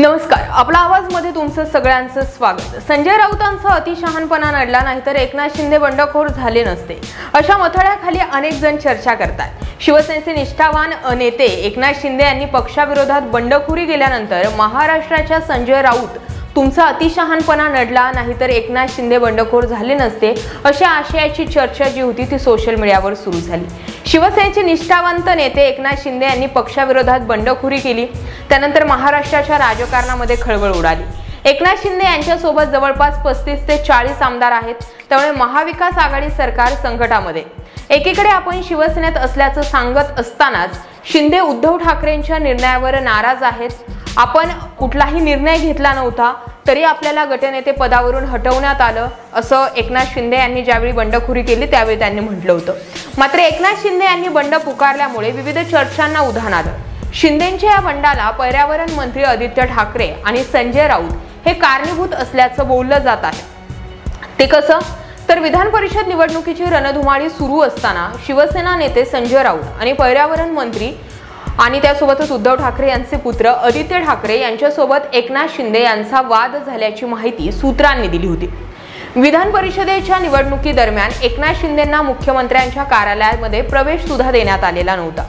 नमस्कार, आपला आवाज मध्ये तुमचं सगळ्यांचं स्वागत। संजय राऊतांचा अतिशहाणपणा नडला नाही तर एकनाथ शिंदे बंडखोर झाले नसते, अशा मथळ्याखाली अनेक जण चर्चा करतात। शिवसेनेचे निष्ठावान नेते एकनाथ शिंदे यांनी पक्षाविरोधात बंडखोरी केल्यानंतर महाराष्ट्राच्या संजय राऊत तुमचा अतिशहाणपणा नडला नाही तर एकनाथ शिंदे बंडखोर झाले नसते, अशा आशयाची चर्चा जी होती ती सोशल मीडियावर सुरू झाली। शिवसेनेचे निष्ठावंत नेते एकनाथ शिंदे यांनी पक्षाविरोधात बंडखोरी केली, त्यानंतर महाराष्ट्राच्या राजकारणामध्ये खळबळ उडाली। एकनाथ शिंदे यांच्यासोबत जवळपास 35 ते 40 आमदार आहेत, त्यामुळे महाविकास आघाडी सरकार संकटामध्ये। एकीकडे आपण शिवसेनेत असल्याचं सांगत असतानाच शिंदे उद्धव ठाकरेंच्या निर्णयावर नाराज आहेत। आपण कुठलाही निर्णय घेतला नव्हता तरी आपल्याला गटनेते पदावरून हटवण्यात आलं, असं एकनाथ शिंदे यांनी ज्यावेळी बंडखोरी केली त्यावेळी त्यांनी म्हटलं होतं। मात्र एकनाथ शिंदे यांनी बंड पुकारल्यामुळे विविध चर्चांना उधाण आलं। शिंदेंच्या या बंडाला पर्यावरण मंत्री आदित्य ठाकरे आणि संजय राऊत हे कारणीभूत असल्याचं बोललं जात आहे। ते कसं तर विधान परिषद निवडणुकीची रणधुमाळी सुरू असताना शिवसेना नेते संजय राऊत आणि पर्यावरण मंत्री आणि त्यासोबतच उद्धव ठाकरे यांचे पुत्र आदित्य ठाकरे यांच्यासोबत एकनाथ शिंदे यांचा वाद झाल्याची माहिती सूत्रांनी दिली होती। विधान परिषदेच्या निवडणुकीदरम्यान एकनाथ शिंदेंना मुख्यमंत्र्यांच्या कार्यालयामध्ये प्रवेश सुद्धा देण्यात आलेला नव्हता।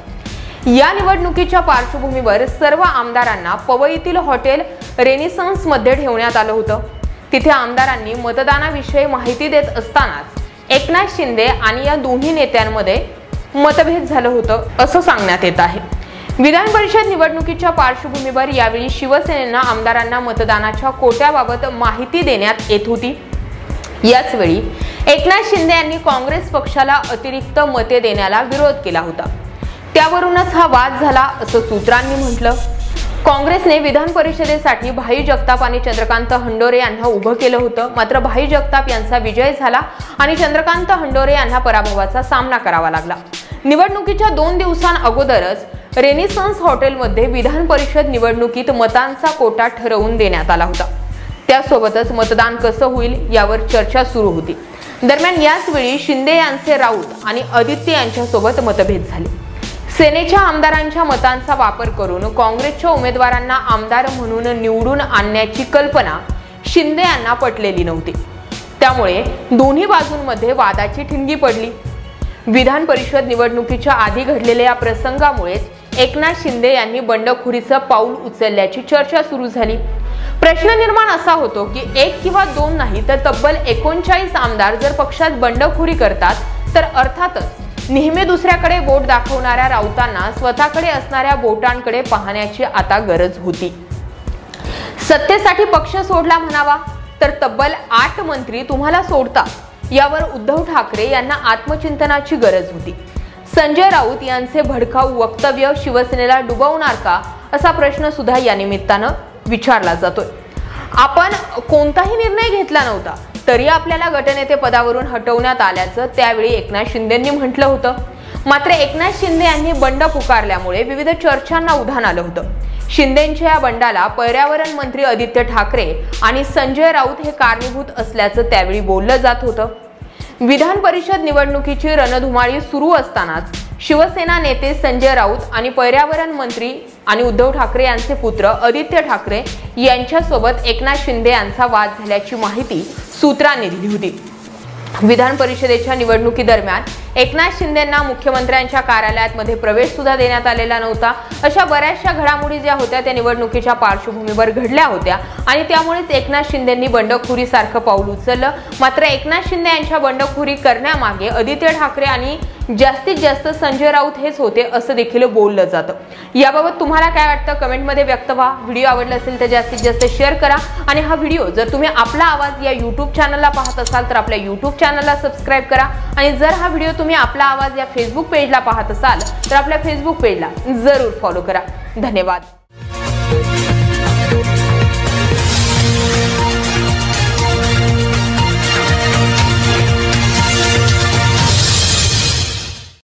या निवडणुकीच्या पार्श्वभूमीवर सर्व आमदारांना पवईतील हॉटेल रेनेसान्स मध्ये ठेवण्यात आलं होतं। तिथे आमदारांनी मतदानाविषयी माहिती देत असतानाच एकनाथ शिंदे आणि या दोन्ही नेत्यांमध्ये मतभेद झालं होतं असं सांगण्यात येत आहे। विधान परिषद निवडणुकीच्या पार्श्वभूमीवर यावेळी शिवसेनेनं आमदारांना मतदानाच्या कोट्याबाबत माहिती देण्यात येत होती। याच वेळी एकनाथ शिंदे यांनी काँग्रेस पक्षाला अतिरिक्त मते देण्याला विरोध केला होता, त्यावरूनच हा वाद झाला असं सूत्रांनी म्हटलं। काँग्रेसने विधान परिषदेसाठी भाई जगताप आणि चंद्रकांत हंडोरे यांना उभं केलं होतं, मात्र भाई जगताप यांचा विजय झाला आणि चंद्रकांत हंडोरे यांना पराभवाचा सामना करावा लागला। निवडणुकीच्या 2 दिवसांअगोदरच रेनेसान्स हॉटेलमध्ये विधान परिषद निवडणुकीत मतांचा कोटा ठरवून देण्यात आला होता। त्यासोबतच मतदान कसं होईल यावर चर्चा सुरू होती। दरम्यान याच वेळी शिंदे यांचे राऊत आणि आदित्य यांच्यासोबत मतभेद झाले। सेनेच्या आमदारांच्या मतांचा वापर करून काँग्रेसच्या उमेदवारांना आमदार म्हणून निवडून आणण्याची कल्पना शिंदे यांना पटलेली नव्हती, त्यामुळे दोन्ही बाजूंमध्ये वादाची ठिणगी पडली। विधान परिषद निवडणुकीच्या आधी घडलेल्या या प्रसंगामुळेच एकनाथ शिंदे यांनी बंडखोरीचं पाऊल उचलल्याची चर्चा सुरू झाली। प्रश्न निर्माण असा होतो की 1 किंवा 2 नाही तर तब्बल 39 आमदार जर पक्षात बंडखोरी करतात तर अर्थातच नेहमी दुसऱ्याकडे बोट दाखवणाऱ्या राऊतांना स्वतःकडे असणाऱ्या बोटांकडे पाहण्याची आता गरज होती। सत्तेसाठी पक्ष सोडला म्हणावा तर तब्बल 8 मंत्री तुम्हाला सोडतात यावर उद्धव ठाकरे यांना आत्मचिंतनाची गरज होती। संजय राऊत यांचे भडकाऊ वक्तव्य शिवसेनेला डुबवणार का असा प्रश्न सुद्धा या निमित्तानं विचारला जातोय। आपण कोणताही निर्णय घेतला नव्हता तरी आपल्याला गटनेते पदावरून हटवण्यात आल्याचं त्यावेळी एकनाथ शिंदेंनी म्हटलं होतं। मात्र एकनाथ शिंदे यांनी बंड पुकारल्यामुळे विविध चर्चांना उधाण आलं होतं। शिंदेंच्या या बंडाला पर्यावरण मंत्री आदित्य ठाकरे आणि संजय राऊत हे कारणीभूत असल्याचं त्यावेळी बोललं जात होतं। विधान परिषद निवडणुकीची रणधुमाळी सुरू असतानाच शिवसेना नेते संजय राऊत आणि पर्यावरण मंत्री आणि उद्धव ठाकरे यांचे पुत्र आदित्य ठाकरे यांच्यासोबत एकनाथ शिंदे यांचा वाद झाल्याची माहिती सूत्रांनी दिली होती। विधान परिषदेच्या निवडणुकीदरम्यान एकनाथ शिंदेंना मुख्यमंत्र्यांच्या कार्यालयामध्ये प्रवेश सुद्धा देण्यात आलेला नव्हता। अशा बऱ्याचशा घडामोडी ज्या होत्या त्या निवडणुकीच्या पार्श्वभूमीवर घडल्या होत्या आणि त्यामुळेच एकनाथ शिंदेंनी बंडखोरीसारखं पाऊल उचललं। मात्र एकनाथ शिंदे यांच्या बंडखोरी करण्यामागे आदित्य ठाकरे आणि जास्तीत जास्त संजय राऊत हेच होते असं देखील बोललं जातं। याबाबत तुम्हाला काय वाटतं कमेंटमध्ये व्यक्त व्हा। व्हिडिओ आवडला असेल तर जास्तीत जास्त शेअर करा आणि हा व्हिडिओ जर तुम्ही आपला आवाज या YouTube चॅनलला पाहत असाल तर आपल्या YouTube चॅनलला सबस्क्राइब करा आणि जर हा व्हिडिओ तुम्ही आपला आवाज या फेसबुक पेजला पाहत असाल तर आपल्या फेसबुक पेजला जरूर फॉलो करा। धन्यवाद।